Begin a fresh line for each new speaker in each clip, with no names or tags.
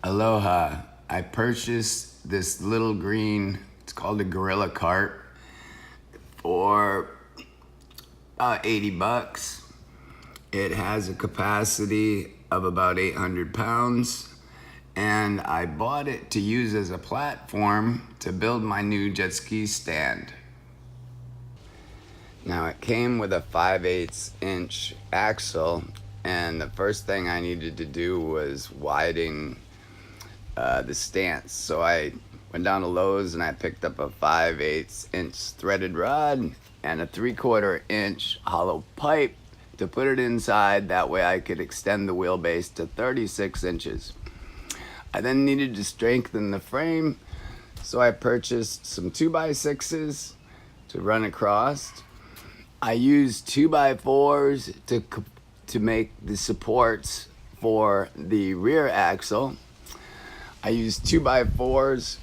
Aloha. I purchased this little green, it's called a Gorilla Cart, for about 80 bucks. It has a capacity of about 800 pounds, and I bought it to use as a platform to build my new jet ski stand. Now it came with a 5/8 inch axle, and the first thing I needed to do was widen the stance. So I went down to Lowe's and I picked up a 5/8 inch threaded rod and a 3/4 inch hollow pipe to put it inside. That way I could extend the wheelbase to 36 inches. I then needed to strengthen the frame, so I purchased some 2x6s to run across. I used 2x4s to make the supports for the rear axle. I used 2x4s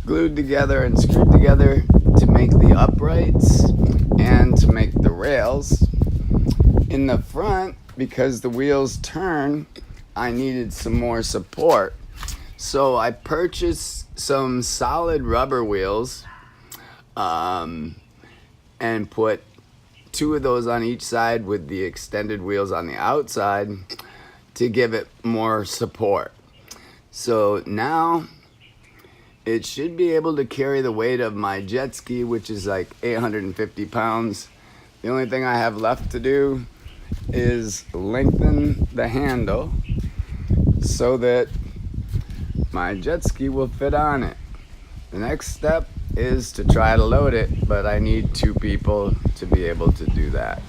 glued together and screwed together to make the uprights and to make the rails. In the front, because the wheels turn, I needed some more support. So I purchased some solid rubber wheels and put 2 of those on each side with the extended wheels on the outside to give it more support. So now it should be able to carry the weight of my jet ski, which is like 850 pounds. The only thing I have left to do is lengthen the handle so that my jet ski will fit on it. The next step is to try to load it, but I need 2 people to be able to do that.